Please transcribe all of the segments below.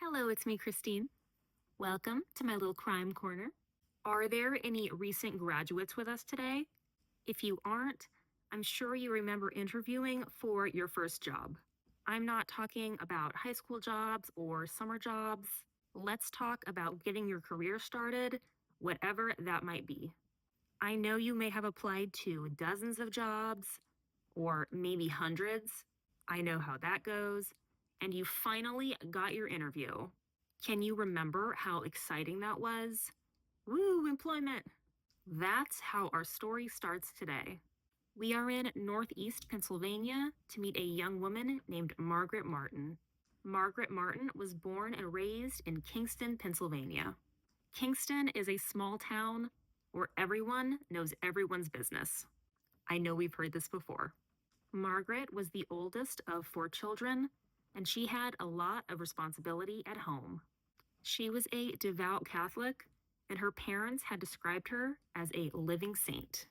Hello, it's me, Christine. Welcome to my little crime corner. Are there any recent graduates with us today? If you aren't, I'm sure you remember interviewing for your first job. I'm not talking about high school jobs or summer jobs. Let's talk about getting your career started, whatever that might be. I know you may have applied to dozens of jobs or maybe hundreds. I know how that goes. And you finally got your interview. Can you remember how exciting that was? Woo, employment! That's how our story starts today. We are in Northeast Pennsylvania to meet a young woman named Margaret Martin. Margaret Martin was born and raised in Kingston, Pennsylvania. Kingston is a small town where everyone knows everyone's business. I know we've heard this before. Margaret was the oldest of 4 children, and she had a lot of responsibility at home. She was a devout Catholic, and her parents had described her as a living saint.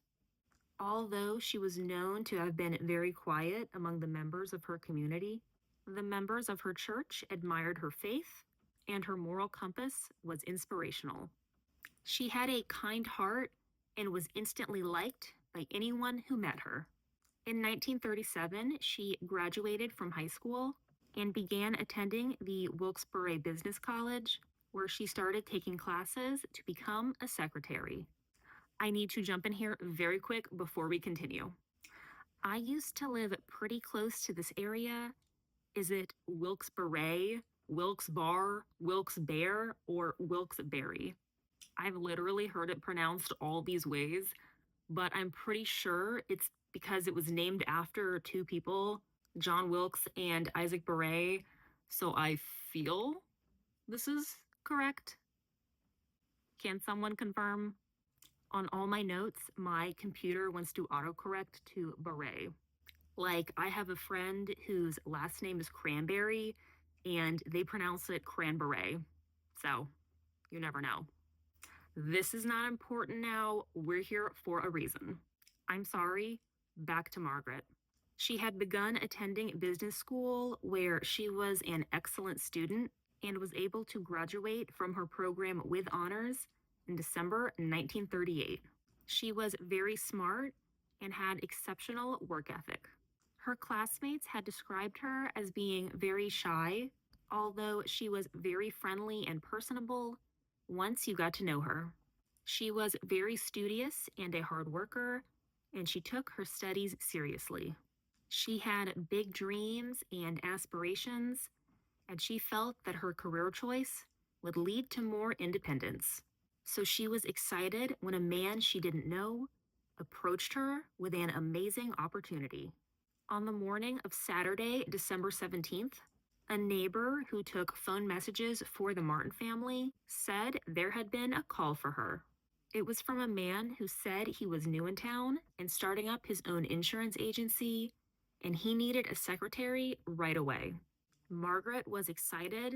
Although she was known to have been very quiet among the members of her community, the members of her church admired her faith, and her moral compass was inspirational. She had a kind heart and was instantly liked by anyone who met her. In 1937, she graduated from high school and began attending the Wilkes-Barre Business College, where she started taking classes to become a secretary. I need to jump in here very quick before we continue. I used to live pretty close to this area. Is it Wilkes-Barre, Wilkes-Barre, Wilkes-Barre, or Wilkes-Barre? I've literally heard it pronounced all these ways, but I'm pretty sure it's because it was named after 2 people, John Wilkes and Isaac Barre, so I feel this is correct. Can someone confirm? On all my notes, my computer wants to autocorrect to Barre. Like, I have a friend whose last name is Cranberry, and they pronounce it Cranberry. So, you never know. This is not important now. We're here for a reason. I'm sorry. Back to Margaret. She had begun attending business school where she was an excellent student and was able to graduate from her program with honors in December 1938. She was very smart and had exceptional work ethic. Her classmates had described her as being very shy, although she was very friendly and personable once you got to know her. She was very studious and a hard worker, and she took her studies seriously. She had big dreams and aspirations, and she felt that her career choice would lead to more independence. So she was excited when a man she didn't know approached her with an amazing opportunity. On the morning of Saturday, December 17th, a neighbor who took phone messages for the Martin family said there had been a call for her. It was from a man who said he was new in town and starting up his own insurance agency, and he needed a secretary right away. Margaret was excited,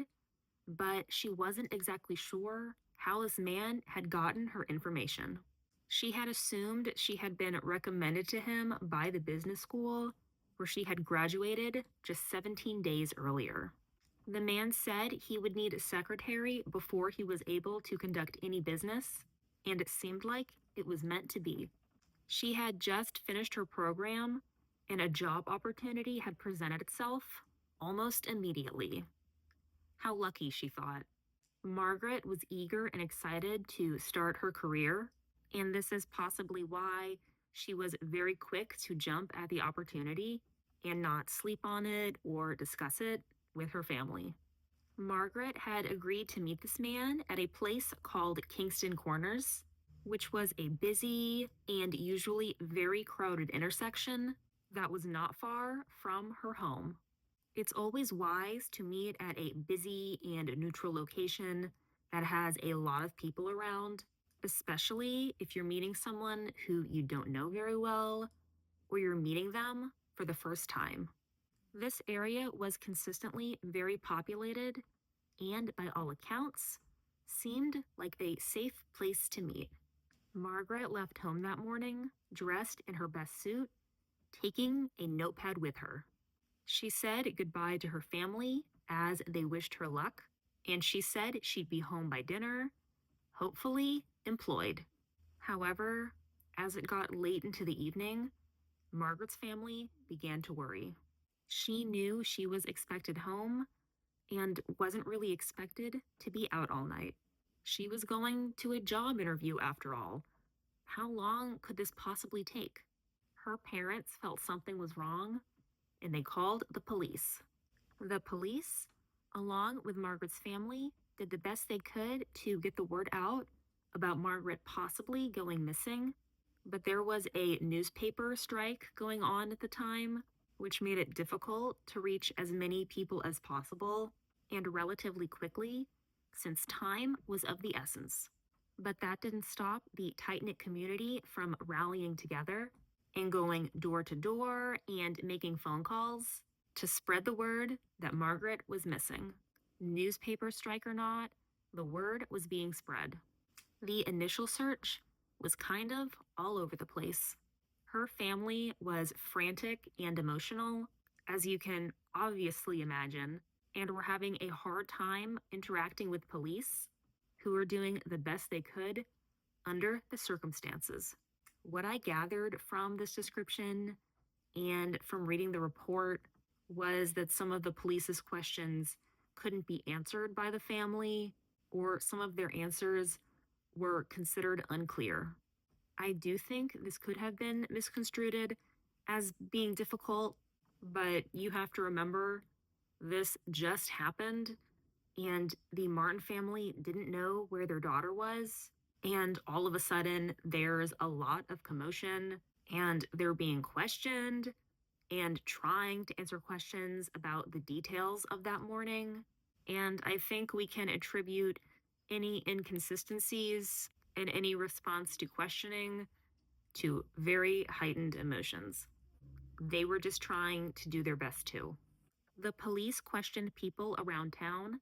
but she wasn't exactly sure how this man had gotten her information. She had assumed she had been recommended to him by the business school where she had graduated just 17 days earlier. The man said he would need a secretary before he was able to conduct any business, and it seemed like it was meant to be. She had just finished her program, and a job opportunity had presented itself almost immediately. How lucky, she thought. Margaret was eager and excited to start her career, and this is possibly why she was very quick to jump at the opportunity and not sleep on it or discuss it with her family. Margaret had agreed to meet this man at a place called Kingston Corners, which was a busy and usually very crowded intersection that was not far from her home. It's always wise to meet at a busy and neutral location that has a lot of people around, especially if you're meeting someone who you don't know very well or you're meeting them for the first time. This area was consistently very populated and, by all accounts, seemed like a safe place to meet. Margaret left home that morning, dressed in her best suit, taking a notepad with her. She said goodbye to her family as they wished her luck, and she said she'd be home by dinner, hopefully employed. However, as it got late into the evening, Margaret's family began to worry. She knew she was expected home and wasn't really expected to be out all night. She was going to a job interview after all. How long could this possibly take? Her parents felt something was wrong and they called the police. The police, along with Margaret's family, did the best they could to get the word out about Margaret possibly going missing. But there was a newspaper strike going on at the time, which made it difficult to reach as many people as possible and relatively quickly, since time was of the essence. But that didn't stop the tight-knit community from rallying together and going door to door and making phone calls to spread the word that Margaret was missing. Newspaper strike or not, the word was being spread. The initial search was kind of all over the place. Her family was frantic and emotional, as you can obviously imagine, and were having a hard time interacting with police, who were doing the best they could under the circumstances. What I gathered from this description and from reading the report was that some of the police's questions couldn't be answered by the family, or some of their answers were considered unclear. I do think this could have been misconstrued as being difficult, but you have to remember this just happened, and the Martin family didn't know where their daughter was. And all of a sudden, there's a lot of commotion, and they're being questioned and trying to answer questions about the details of that morning. And I think we can attribute any inconsistencies in any response to questioning to very heightened emotions. They were just trying to do their best too. The police questioned people around town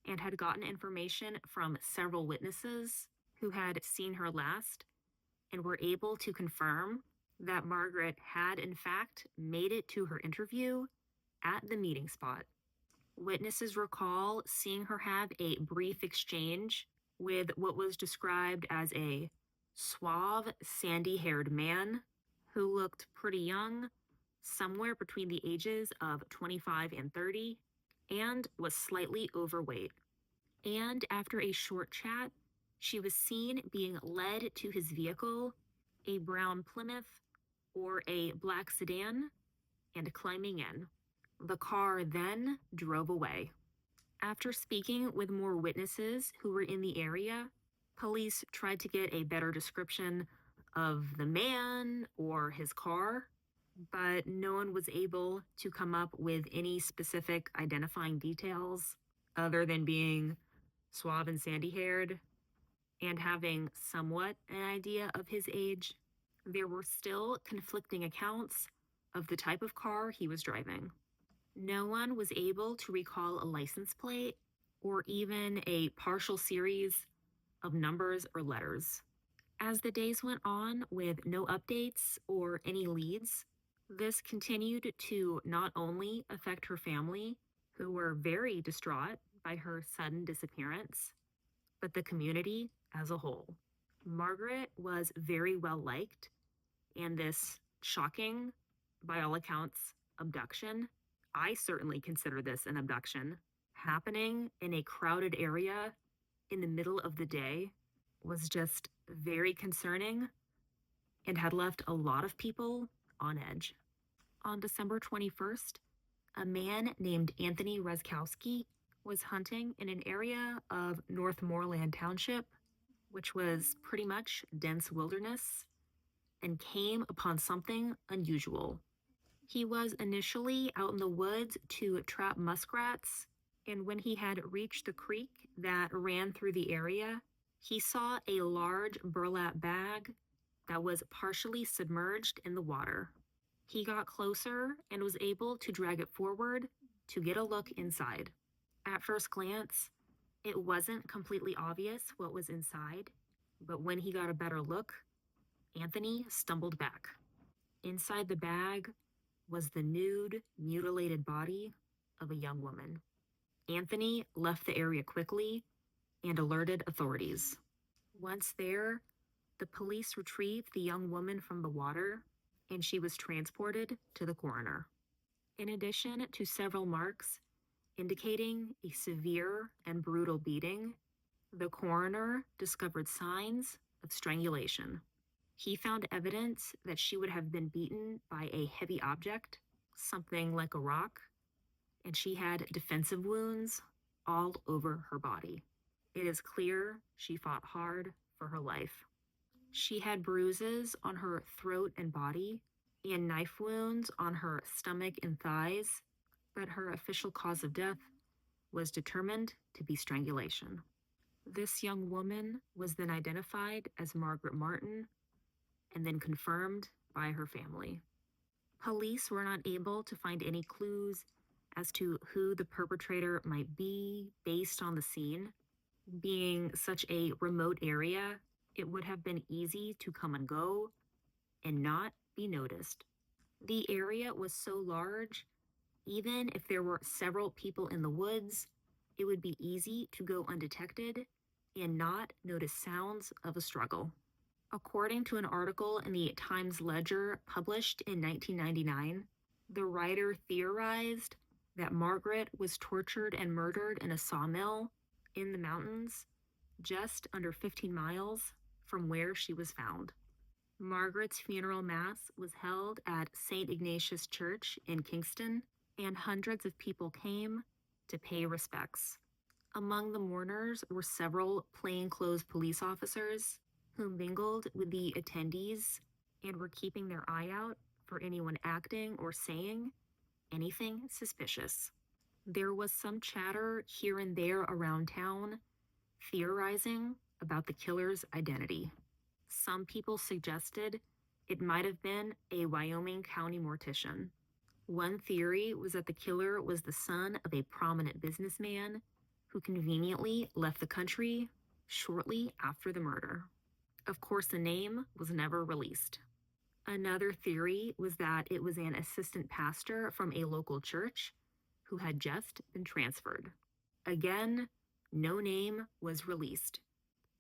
and had gotten information from several witnesses who had seen her last and were able to confirm that Margaret had, in fact, made it to her interview at the meeting spot. Witnesses recall seeing her have a brief exchange with what was described as a suave, sandy-haired man who looked pretty young, somewhere between the ages of 25 and 30, and was slightly overweight. And after a short chat, she was seen being led to his vehicle, a brown Plymouth or a black sedan, and climbing in. The car then drove away. After speaking with more witnesses who were in the area, police tried to get a better description of the man or his car, but no one was able to come up with any specific identifying details other than being suave and sandy-haired and having somewhat an idea of his age. There were still conflicting accounts of the type of car he was driving. No one was able to recall a license plate or even a partial series of numbers or letters. As the days went on with no updates or any leads, this continued to not only affect her family, who were very distraught by her sudden disappearance, but the community as a whole. Margaret was very well liked, and this shocking, by all accounts, abduction, I certainly consider this an abduction, happening in a crowded area in the middle of the day was just very concerning and had left a lot of people on edge. On December 21st, a man named Anthony Rezkowski was hunting in an area of Northmoreland Township, which was pretty much dense wilderness, and came upon something unusual. He was initially out in the woods to trap muskrats, and when he had reached the creek that ran through the area, he saw a large burlap bag that was partially submerged in the water. He got closer and was able to drag it forward to get a look inside. At first glance, it wasn't completely obvious what was inside, but when he got a better look, Anthony stumbled back. Inside the bag was the nude, mutilated body of a young woman. Anthony left the area quickly and alerted authorities. Once there, the police retrieved the young woman from the water, and she was transported to the coroner. In addition to several marks indicating a severe and brutal beating, the coroner discovered signs of strangulation. He found evidence that she would have been beaten by a heavy object, something like a rock, and she had defensive wounds all over her body. It is clear she fought hard for her life. She had bruises on her throat and body, and knife wounds on her stomach and thighs, but her official cause of death was determined to be strangulation. This young woman was then identified as Margaret Martin and then confirmed by her family. Police were not able to find any clues as to who the perpetrator might be based on the scene. Being such a remote area, it would have been easy to come and go and not be noticed. The area was so large, even if there were several people in the woods, it would be easy to go undetected and not notice sounds of a struggle. According to an article in the Times Ledger published in 1999, the writer theorized that Margaret was tortured and murdered in a sawmill in the mountains just under 15 miles from where she was found. Margaret's funeral mass was held at St. Ignatius Church in Kingston, and hundreds of people came to pay respects. Among the mourners were several plainclothes police officers who mingled with the attendees and were keeping their eye out for anyone acting or saying anything suspicious. There was some chatter here and there around town, theorizing about the killer's identity. Some people suggested it might have been a Wyoming County mortician. One theory was that the killer was the son of a prominent businessman who conveniently left the country shortly after the murder. Of course, the name was never released. Another theory was that it was an assistant pastor from a local church who had just been transferred. Again, no name was released.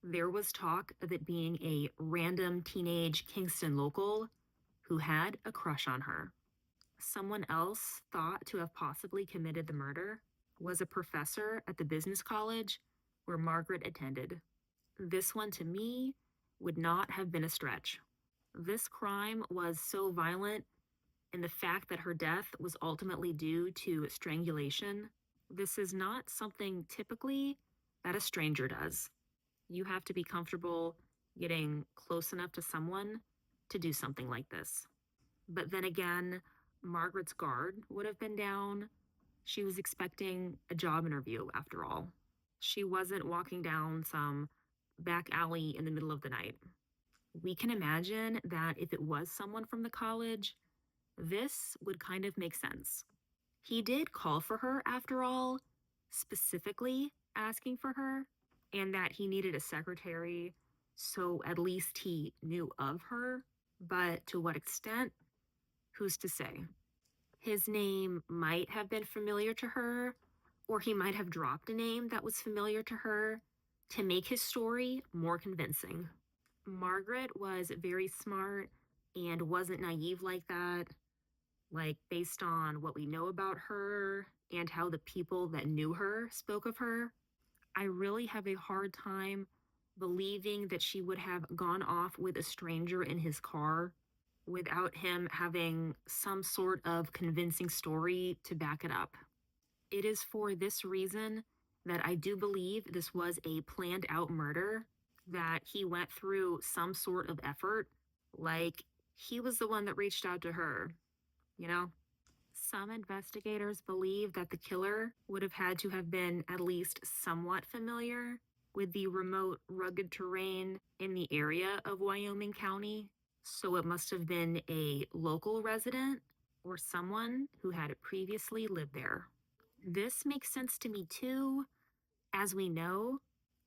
There was talk of it being a random teenage Kingston local who had a crush on her. Someone else thought to have possibly committed the murder was a professor at the business college where Margaret attended. This one, to me, would not have been a stretch. This crime was so violent, and the fact that her death was ultimately due to strangulation, this is not something typically that a stranger does. You have to be comfortable getting close enough to someone to do something like this. But then again, Margaret's guard would have been down. She was expecting a job interview, after all. She wasn't walking down some back alley in the middle of the night. We can imagine that if it was someone from the college, this would kind of make sense. He did call for her, after all, specifically asking for her, and that he needed a secretary, so at least he knew of her. But to what extent? Who's to say? His name might have been familiar to her, or he might have dropped a name that was familiar to her to make his story more convincing. Margaret was very smart and wasn't naive like that. Like, based on what we know about her and how the people that knew her spoke of her, I really have a hard time believing that she would have gone off with a stranger in his car without him having some sort of convincing story to back it up. It is for this reason that I do believe this was a planned out murder, that he went through some sort of effort, like he was the one that reached out to her, you know? Some investigators believe that the killer would have had to have been at least somewhat familiar with the remote, rugged terrain in the area of Wyoming County, so it must have been a local resident or someone who had previously lived there. This makes sense to me too. As we know,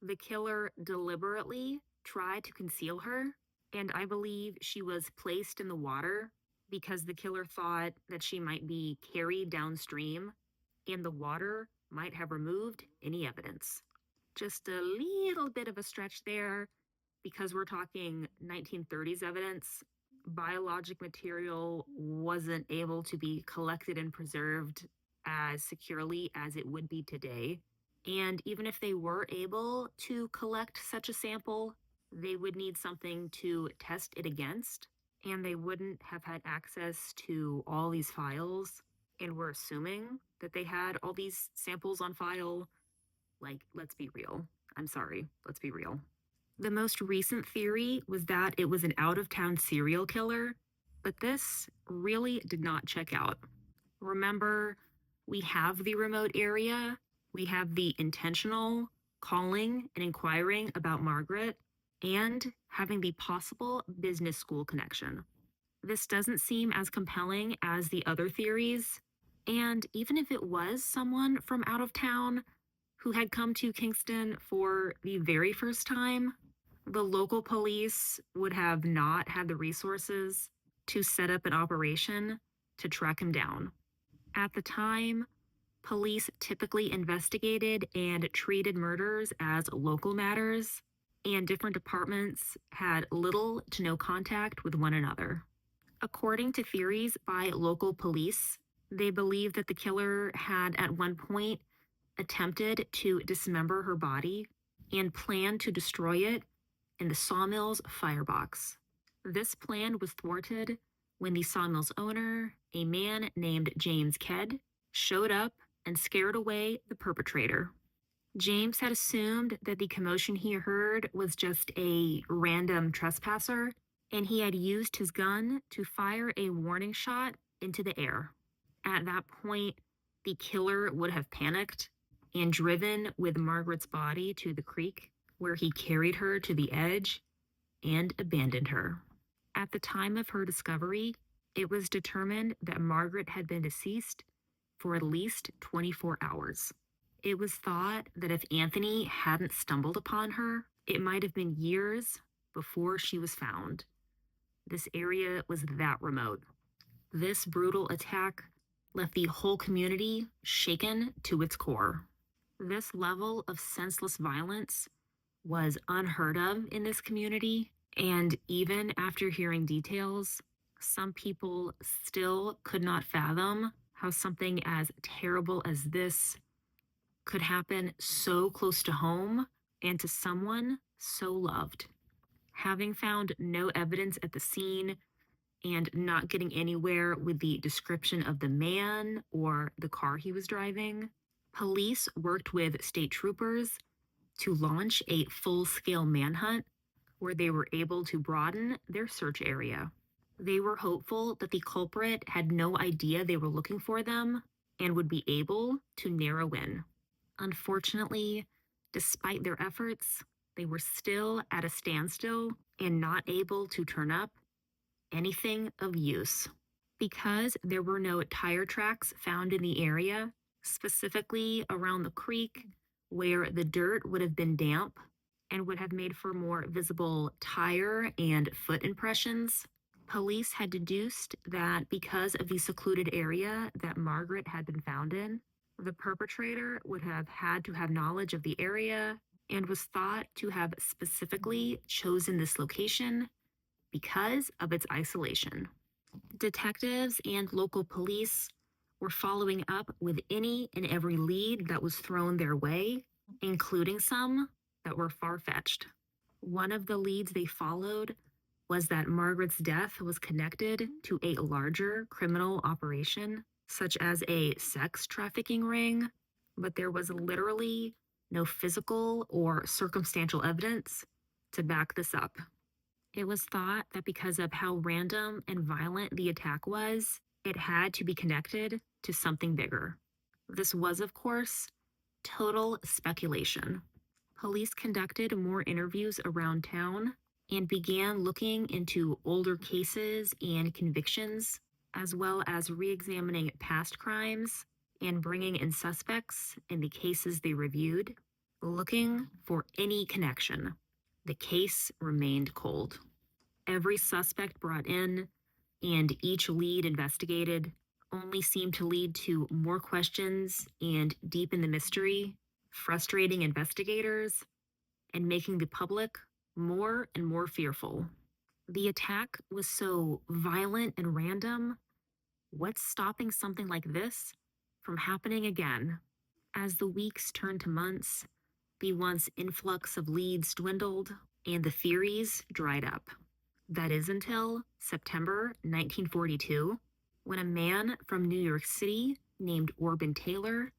the killer deliberately tried to conceal her, and I believe she was placed in the water because the killer thought that she might be carried downstream, and the water might have removed any evidence. Just a little bit of a stretch there because we're talking 1930s evidence. Biologic material wasn't able to be collected and preserved as securely as it would be today. And even if they were able to collect such a sample, they would need something to test it against, and they wouldn't have had access to all these files. And we're assuming that they had all these samples on file. Like, let's be real. I'm sorry, let's be real. The most recent theory was that it was an out-of-town serial killer, but this really did not check out. Remember, we have the remote area, we have the intentional calling and inquiring about Margaret, and having the possible business school connection. This doesn't seem as compelling as the other theories, and even if it was someone from out of town who had come to Kingston for the very first time, the local police would have not had the resources to set up an operation to track him down. At the time, police typically investigated and treated murders as local matters, and different departments had little to no contact with one another. According to theories by local police, they believe that the killer had at one point attempted to dismember her body and planned to destroy it in the sawmill's firebox. This plan was thwarted when the sawmill's owner, a man named James Kedd, showed up and scared away the perpetrator. James had assumed that the commotion he heard was just a random trespasser, and he had used his gun to fire a warning shot into the air. At that point, the killer would have panicked and driven with Margaret's body to the creek, where he carried her to the edge and abandoned her. At the time of her discovery, it was determined that Margaret had been deceased for at least 24 hours. It was thought that if Anthony hadn't stumbled upon her, it might have been years before she was found. This area was that remote. This brutal attack left the whole community shaken to its core. This level of senseless violence was unheard of in this community, and even after hearing details, some people still could not fathom how something as terrible as this could happen so close to home and to someone so loved. Having found no evidence at the scene and not getting anywhere with the description of the man or the car he was driving, police worked with state troopers to launch a full-scale manhunt where they were able to broaden their search area. They were hopeful that the culprit had no idea they were looking for them and would be able to narrow in. Unfortunately, despite their efforts, they were still at a standstill and not able to turn up anything of use. Because there were no tire tracks found in the area, specifically around the creek where the dirt would have been damp and would have made for more visible tire and foot impressions, police had deduced that because of the secluded area that Margaret had been found in, the perpetrator would have had to have knowledge of the area and was thought to have specifically chosen this location because of its isolation. Detectives and local police were following up with any and every lead that was thrown their way, including some that were far-fetched. One of the leads they followed was that Margaret's death was connected to a larger criminal operation, such as a sex trafficking ring, but there was literally no physical or circumstantial evidence to back this up. It was thought that because of how random and violent the attack was, it had to be connected to something bigger. This was, of course, total speculation. Police conducted more interviews around town and began looking into older cases and convictions, as well as re-examining past crimes and bringing in suspects in the cases they reviewed, looking for any connection. The case remained cold. Every suspect brought in and each lead investigated only seemed to lead to more questions and deepen the mystery, frustrating investigators, and making the public more and more fearful. The attack was so violent and random. What's stopping something like this from happening again? As the weeks turned to months, the once influx of leads dwindled and the theories dried up. That is until September 1942, when a man from New York City named Orban Taylor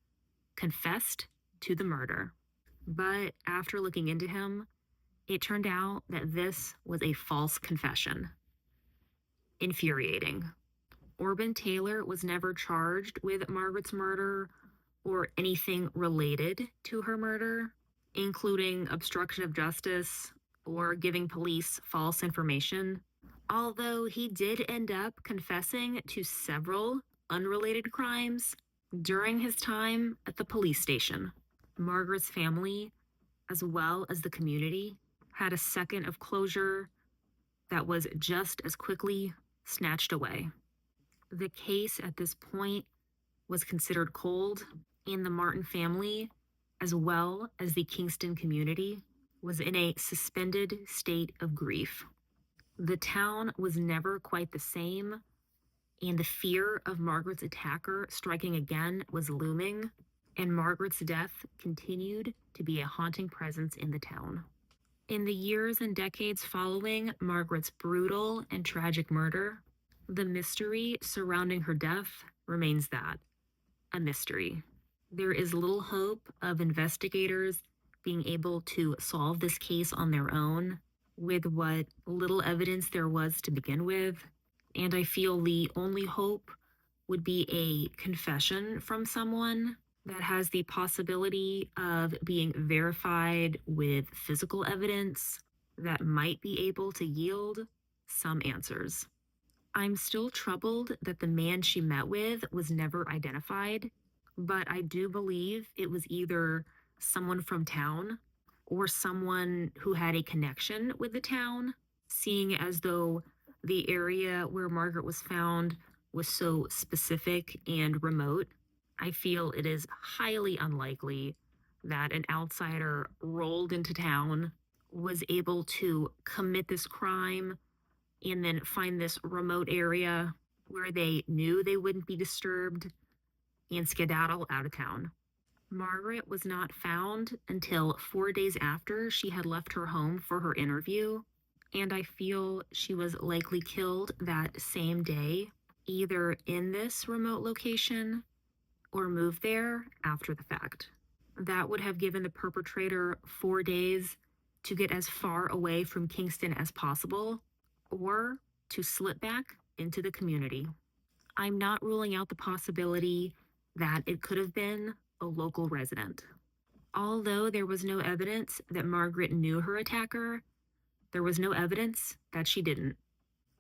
confessed to the murder. But after looking into him, it turned out that this was a false confession. Infuriating. Orban Taylor was never charged with Margaret's murder or anything related to her murder, including obstruction of justice or giving police false information, although he did end up confessing to several unrelated crimes during his time at the police station. Margaret's family, as well as the community, had a second of closure that was just as quickly snatched away. The case at this point was considered cold, and the Martin family, as well as the Kingston community, was in a suspended state of grief. The town was never quite the same, and the fear of Margaret's attacker striking again was looming, and Margaret's death continued to be a haunting presence in the town. In the years and decades following Margaret's brutal and tragic murder, the mystery surrounding her death remains that, a mystery. There is little hope of investigators being able to solve this case on their own with what little evidence there was to begin with, and I feel the only hope would be a confession from someone that has the possibility of being verified with physical evidence that might be able to yield some answers. I'm still troubled that the man she met with was never identified, but I do believe it was either someone from town or someone who had a connection with the town, seeing as though the area where Margaret was found was so specific and remote. I feel it is highly unlikely that an outsider rolled into town, was able to commit this crime, and then find this remote area where they knew they wouldn't be disturbed and skedaddle out of town. Margaret was not found until 4 days after she had left her home for her interview, and I feel she was likely killed that same day, either in this remote location or moved there after the fact. That would have given the perpetrator 4 days to get as far away from Kingston as possible or to slip back into the community. I'm not ruling out the possibility that it could have been a local resident. Although there was no evidence that Margaret knew her attacker, there was no evidence that she didn't.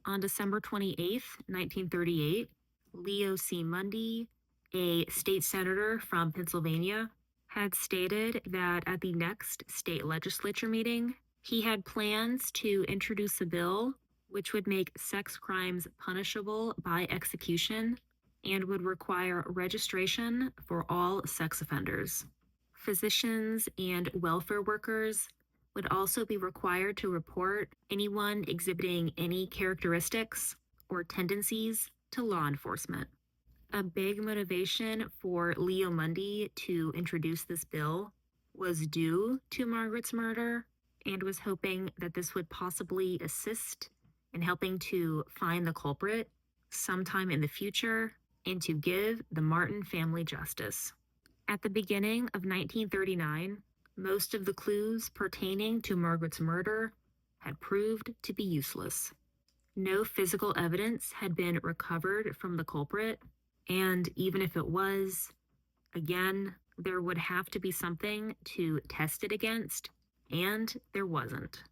On December 28th, 1938, Leo C. Mundy, a state senator from Pennsylvania, had stated that at the next state legislature meeting, he had plans to introduce a bill which would make sex crimes punishable by execution and would require registration for all sex offenders. Physicians and welfare workers would also be required to report anyone exhibiting any characteristics or tendencies to law enforcement. A big motivation for Leo Mundy to introduce this bill was due to Margaret's murder and was hoping that this would possibly assist in helping to find the culprit sometime in the future and to give the Martin family justice. At the beginning of 1939, most of the clues pertaining to Margaret's murder had proved to be useless. No physical evidence had been recovered from the culprit, and even if it was, again, there would have to be something to test it against, and there wasn't.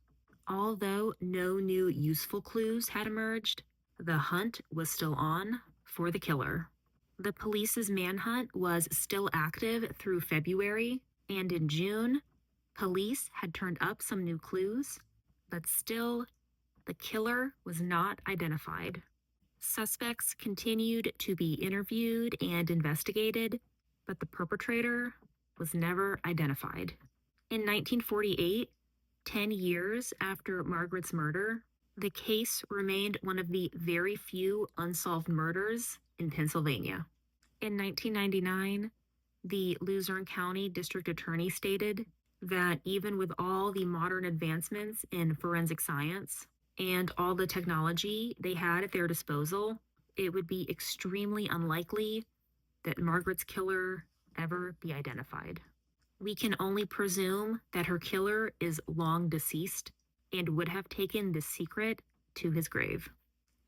Although no new useful clues had emerged, the hunt was still on for the killer. The police's manhunt was still active through February, and in June, police had turned up some new clues, but still, the killer was not identified. Suspects continued to be interviewed and investigated, but the perpetrator was never identified. In 1948, 10 years after Margaret's murder, the case remained one of the very few unsolved murders in Pennsylvania. In 1999, the Luzerne County District Attorney stated that even with all the modern advancements in forensic science and all the technology they had at their disposal, it would be extremely unlikely that Margaret's killer ever be identified. We can only presume that her killer is long deceased and would have taken this secret to his grave.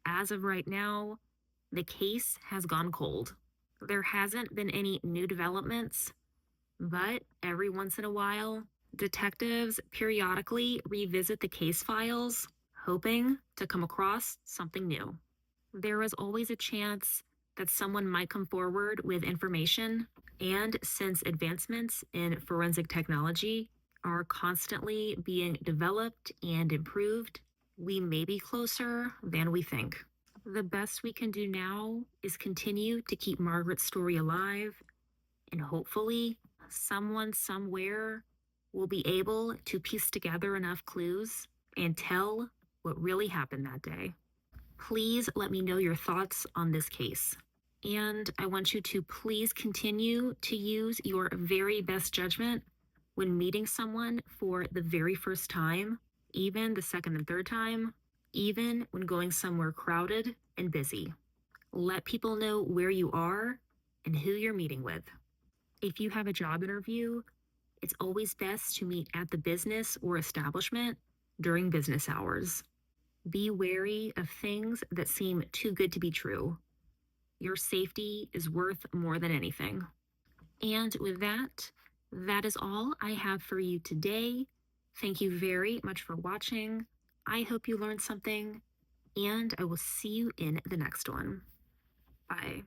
As of right now, the case has gone cold. There hasn't been any new developments, but every once in a while, detectives periodically revisit the case files, hoping to come across something new. There is always a chance that someone might come forward with information, and since advancements in forensic technology are constantly being developed and improved, we may be closer than we think. The best we can do now is continue to keep Margaret's story alive, and hopefully someone somewhere will be able to piece together enough clues and tell what really happened that day. Please let me know your thoughts on this case. And I want you to please continue to use your very best judgment when meeting someone for the very first time, even the second and third time, even when going somewhere crowded and busy. Let people know where you are and who you're meeting with. If you have a job interview, it's always best to meet at the business or establishment during business hours. Be wary of things that seem too good to be true. Your safety is worth more than anything. And with that, that is all I have for you today. Thank you very much for watching. I hope you learned something, and I will see you in the next one. Bye.